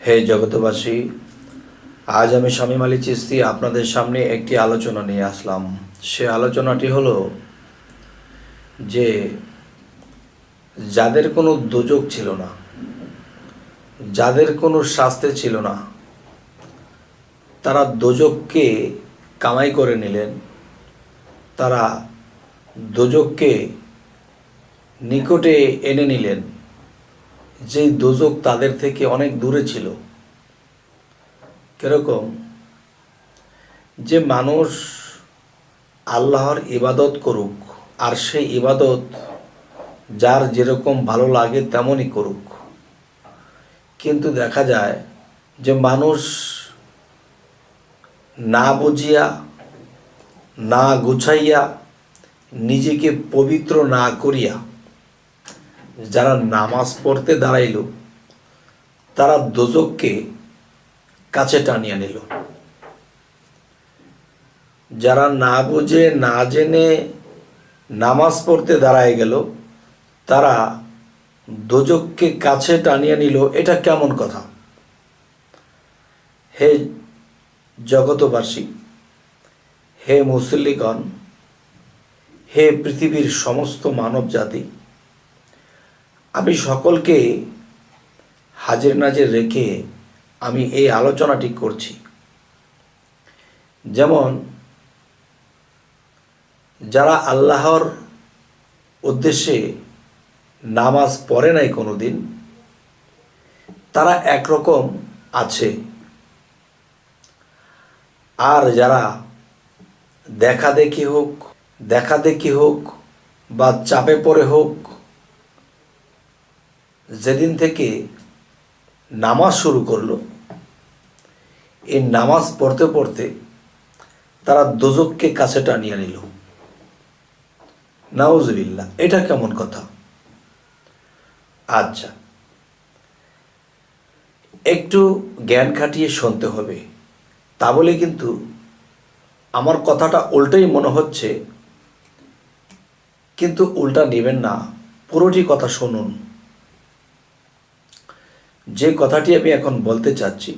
হে জগতবাসী, আজ আমি শামীম আলী চিশতি আপনাদের সামনে একটি আলোচনা নিয়ে আসলাম। সে আলোচনাটি হলো যে যাদের কোনো দোজখ ছিল না, যাদের কোনো শাস্তি ছিল না, তারা দোজখকে কামাই করে নিলেন, তারা দোজখকে নিকটে এনে নিলেন, যেই দোজখ তাদের থেকে অনেক দূরে ছিল। কিরকম? যে মানুষ আল্লাহর ইবাদত করুক, আর সেই ইবাদত যার যেরকম ভালো লাগে তেমনই করুক, কিন্তু দেখা যায় যে মানুষ না বুঝিয়া, না গুছাইয়া, নিজেকে পবিত্র না করিয়া যারা নামাজ পড়তে দাঁড়াইল, তারা দোজখকে কাছে টানিয়ে নিল। যারা না বুঝে না জেনে নামাজ পড়তে দাঁড়ায় গেল, তারা দোজখকে কাছে টানিয়ে নিল। এটা কেমন কথা? হে জগতবাসী, হে মুসল্লিগণ, হে পৃথিবীর সমস্ত মানব জাতি, আমি সকলকে হাজির নাজির রেখে আমি এই আলোচনাটি করছি। যেমন যারা আল্লাহর উদ্দেশ্যে নামাজ পড়ে নাই কোনো দিন, তারা একরকম আছে। আর যারা দেখাদেখি হোক বা চাপে পড়ে হোক, যেদিন থেকে নামাজ শুরু করলো, এই নামাজ পড়তে পড়তে তারা দোজখকে কাছে টানিয়ে নিল। নাউজুবিল্লাহ, এটা কেমন কথা? আচ্ছা, একটু জ্ঞান খাটিয়ে শুনতে হবে, তা বলে কিন্তু আমার কথাটা উল্টাই মনে হচ্ছে, কিন্তু উল্টা নেবেন না, পুরোটি কথা শুনুন। যে কথাটি আমি এখন বলতে চাচ্ছি,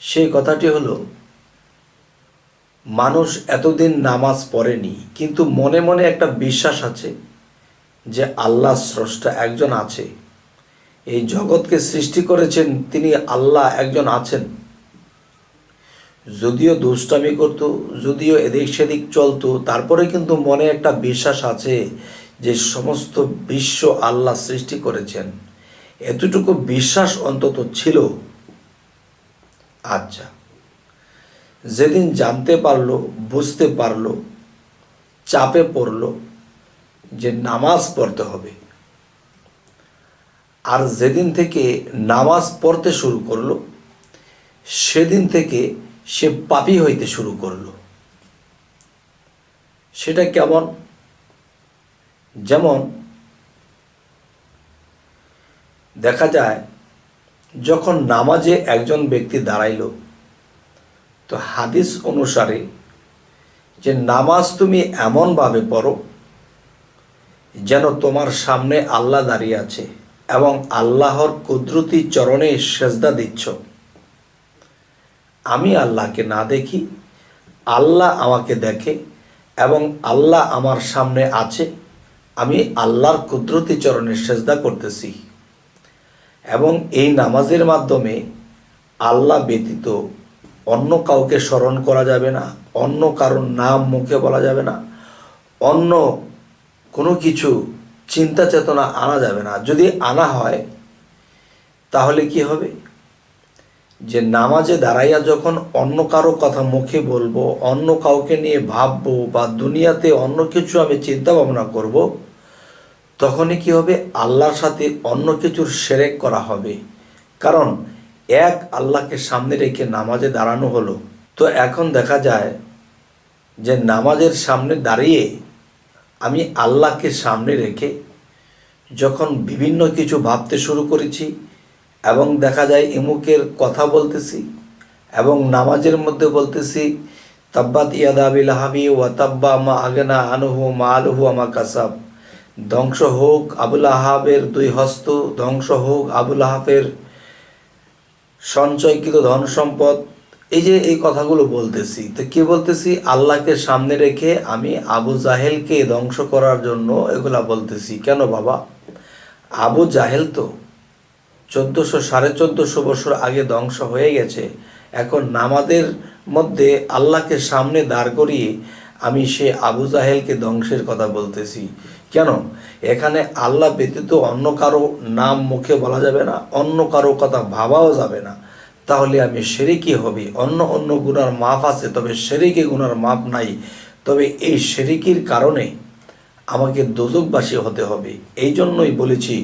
সেই কথাটি হলো, মানুষ এতদিন নামাজ পড়েনি, কিন্তু মনে মনে একটা বিশ্বাস আছে যে আল্লাহ স্রষ্টা একজন আছে, এই জগৎকে সৃষ্টি করেছেন তিনি আল্লাহ একজন আছেন। যদিও দুষ্টামি করতো, যদিও এদিক সেদিক চলতো, তারপরে কিন্তু মনে একটা বিশ্বাস আছে যে সমস্ত বিশ্ব আল্লাহ সৃষ্টি করেছেন। এতটুকু বিশ্বাস অন্তত ছিল। আচ্ছা, যেদিন জানতে পারলো, বুঝতে পারলো, চাপে পড়লো যে নামাজ পড়তে হবে, আর যেদিন থেকে নামাজ পড়তে শুরু করলো, সেদিন থেকে সে পাপী হইতে শুরু করলো। সেটা কেমন? যেমন দেখা যায়, যখন নামাজে একজন ব্যক্তি দাঁড়াইল, তো হাদিস অনুসারে যে নামাজ তুমি এমনভাবে পড়ো যেন তোমার সামনে আল্লাহ দাঁড়িয়ে আছে এবং আল্লাহর কুদরতি চরণে সেজদা দিচ্ছ। আমি আল্লাহকে না দেখি, আল্লাহ আমাকে দেখে, এবং আল্লাহ আমার সামনে আছে, আমি আল্লাহর কুদরতি চরণে সেজদা করতেছি। এবং এই নামাজের মাধ্যমে আল্লাহ ব্যতীত অন্য কাউকে স্মরণ করা যাবে না, অন্য কারোর নাম মুখে বলা যাবে না, অন্য কোনো কিছু চিন্তা চেতনা আনা যাবে না। যদি আনা হয় তাহলে কি হবে? যে নামাজে দাঁড়াইয়া যখন অন্য কারো কথা মুখে বলবো, অন্য কাউকে নিয়ে ভাববো, বা দুনিয়াতে অন্য কিছু আমি চিন্তা ভাবনা করব, তখনই কি হবে? আল্লাহর সাথে অন্য কিছুর শিরক করা হবে। কারণ এক আল্লাহকে সামনে রেখে নামাজে দাঁড়ানো হলো। তো এখন দেখা যায় যে নামাজের সামনে দাঁড়িয়ে আমি আল্লাহকে সামনে রেখে যখন বিভিন্ন কিছু ভাবতে শুরু করেছি, এবং দেখা যায় এমুকের কথা বলতেছি, এবং নামাজের মধ্যে বলতেছি তাব্বাত ইয়াদা আবি লাহাবি ওয়া তাব্বা মা আগনা আনহু মালুহু আমা কাসাব, ধ্বংস হোক আবুল আহাবের দুই হস্ত, ধ্বংস হোক আবুল আহাবের সঞ্চয়কৃত ধন সম্পদ, এই যে এই কথাগুলো বলতেছি, তো কি বলতেছি? আল্লাহকে সামনে রেখে আমি আবু জাহেলকে ধ্বংস করার জন্য এগুলা বলতেছি। কেন বাবা? আবু জাহেল তো 1400 বছর আগে ধ্বংস হয়ে গেছে। এখন নামাজের মধ্যে আল্লাহকে সামনে দাঁড় করিয়ে আমি সে আবু জাহেলকে ধ্বংসের কথা বলতেছি। কেন? এখানে আল্লাহ ব্যতীত অন্য কারো নাম মুখে বলা যাবে না, অন্য কারো কথা ভাবাও যাবে না। তাহলে আমি শিরকি হবি। অন্য অন্য গুনার মাপ আছে, তবে শিরকি গুনার মাপ নাই। তবে এই শিরকির কারণে আমাকে দোজকবাসী হতে হবে। এই জন্যই বলেছি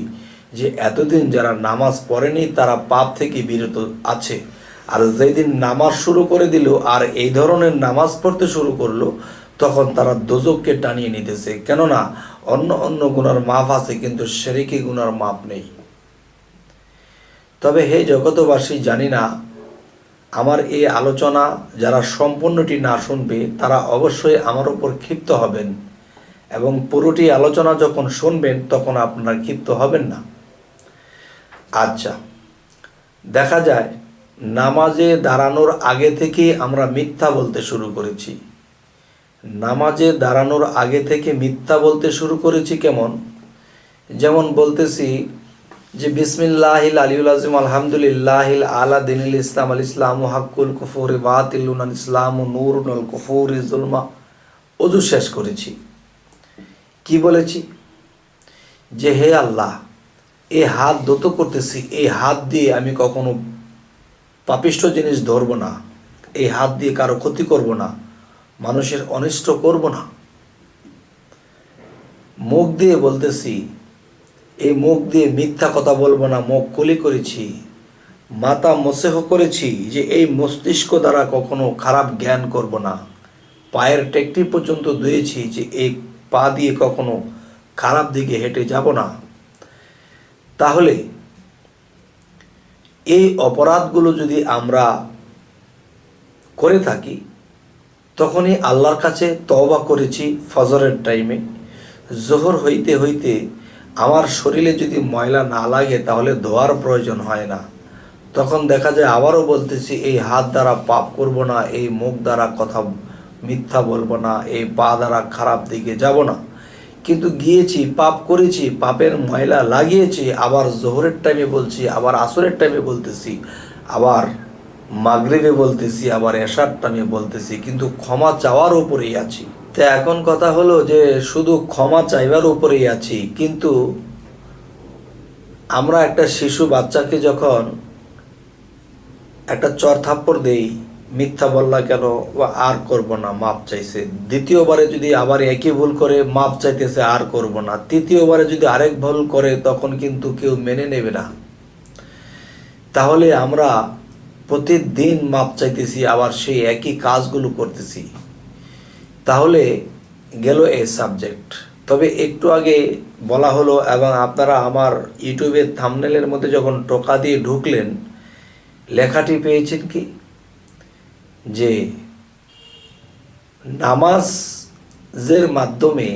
যে এতদিন যারা নামাজ পড়েনি তারা পাপ থেকে বিরত আছে, আর যেদিন নামাজ শুরু করে দিল আর এই ধরনের নামাজ পড়তে শুরু করলো, তখন তারা দোজককে টানিয়ে নিতেছে। কেননা অন্য অন্য গুনার মাপ আছে, কিন্তু শিরকি গুনার মাপ নেই। তবে হে জগতবাসী, জানি না আমার এই আলোচনা যারা সম্পূর্ণটি না শুনবে তারা অবশ্যই আমার উপর ক্ষিপ্ত হবেন, এবং পুরোটি আলোচনা যখন শুনবেন তখন আপনারা ক্ষিপ্ত হবেন না। আচ্ছা, দেখা যায় নামাজে দাঁড়ানোর আগে থেকে আমরা মিথ্যা বলতে শুরু করেছি। নামাজে দাঁড়ানোর আগে থেকে মিথ্যা বলতে শুরু করেছি। কেমন? যেমন বলতেছি যে বিসমিল্লাহিল আলিউল আযীম আলহামদুলিল্লাহিল আলা দীনিল ইসলাম আল ইসলামু হাক্কুল কুফুরি বাতিলুন আল ইসলামু নূরুন আল কুফুরি যুলমা। ওযু শেষ করেছি। কি বলেছি? যে হে আল্লাহ, এই হাত দত করতেছি, এই হাত দিয়ে আমি কখনো পাপিষ্ঠ জিনিস ধরব না, এই হাত দিয়ে কারো ক্ষতি করব না, মানুষের অনিষ্ট করব না। মুখ দিয়ে বলতেছি, এই মুখ দিয়ে মিথ্যা কথা বলবো না, মুখ কুলি করেছি। মাথা মসেহ করেছি যে এই মস্তিষ্ক দ্বারা কখনো খারাপ জ্ঞান করব না। পায়ের টেকটি পর্যন্ত ধুয়েছি যে এই পা দিয়ে কখনো খারাপ দিকে হেঁটে যাব না। তাহলে এই অপরাধগুলো যদি আমরা করে থাকি, তখনই আল্লাহর কাছে তওবা করেছি ফজরের টাইমে। জোহর হইতে হইতে আমার শরীরে যদি ময়লা না লাগে তাহলে ধোয়ার প্রয়োজন হয় না। তখন দেখা যায় আবারও বলতেছি, এই হাত দ্বারা পাপ করব না, এই মুখ দ্বারা কথা মিথ্যা বলবো না, এই পা দ্বারা খারাপ দিকে যাব না। কিন্তু গিয়েছি, পাপ করেছি, পাপের ময়লা লাগিয়েছি, আবার জোহরের টাইমে বলছি, আবার আসরের টাইমে বলতেছি, আবার মাগরিবে বলতেছি, আবার এশার টাইমে বলতেছি, কিন্তু ক্ষমা চাওয়ার উপরেই আছি। তো এখন কথা হলো যে শুধু ক্ষমা চাইবার উপরেই আছি, কিন্তু আমরা একটা শিশু বাচ্চাকে যখন একটা চর থাপ্পড় দেই, মিথ্যা বললা কেন, বা আর করব না, মাপ চাইছে। দ্বিতীয়বারে যদি আবার একই ভুল করে, মাপ চাইতেছে, আর করব না। তৃতীয়বারে যদি আরেক ভুল করে, তখন কিন্তু কেউ মেনে নেবে না। তাহলে আমরা প্রতিদিন মাপ চাইতেছি, আবার সেই একই কাজগুলো করতেছি। তাহলে গেল এই সাবজেক্ট। তবে একটু আগে বলা হলো, এবং আপনারা আমার ইউটিউবের থাম্বনেলের মধ্যে যখন টোকা দিয়ে ঢুকলেন, লেখাটি পেয়েছেন কি, যে নামাজের মাধ্যমে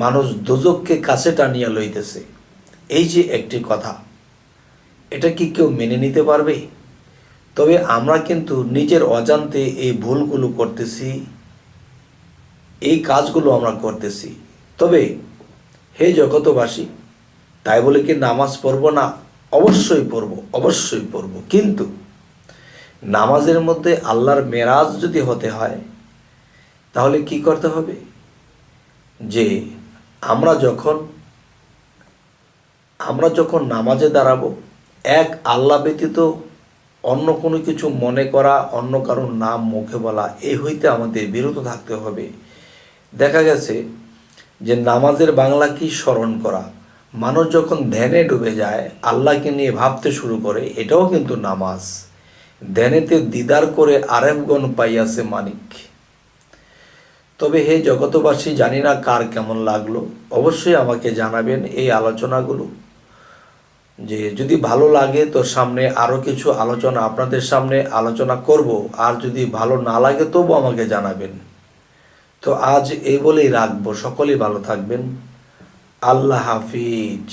মানুষ দোজককে কাছে টানিয়া লইতেছে। এই যে একটি কথা, এটা কি কেউ মেনে নিতে পারবে? তবে আমরা কিন্তু নিজের অজান্তে এই ভুলগুলো করতেছি, এই কাজগুলো আমরা করতেছি। তবে হে জগতবাসী, তাই বলে কি নামাজ পড়ব না? অবশ্যই পড়ব, অবশ্যই পড়ব। কিন্তু নামাজের মধ্যে আল্লাহর মেরাজ যদি হতে হয়, তাহলে কি করতে হবে? যে আমরা যখন নামাজে দাঁড়াবো, এক আল্লাহ ব্যতীত অন্য কোনো কিছু মনে করা, অন্য কারোর নাম মুখে বলা, এই হইতে আমাদের বিরত থাকতে হবে। দেখা গেছে যে নামাজের বাংলা কি? স্মরণ করা। মানুষ যখন ধ্যানে ডুবে যায়, আল্লাহকে নিয়ে ভাবতে শুরু করে, এটাও কিন্তু নামাজ। ধ্যানেতে দিদার করে আরেফগণ পাইয়াছে মানিক। তবে হে জগতবাসী, জানি না কার কেমন লাগলো, অবশ্যই আমাকে জানাবেন এই আলোচনাগুলো। যে যদি ভালো লাগে তো সামনে আরও কিছু আলোচনা আপনাদের সামনে আলোচনা করব, আর যদি ভালো না লাগে তবু আমাকে জানাবেন। তো আজ এই বলেই রাখবো। সকলেই ভালো থাকবেন। আল্লাহ হাফিজ।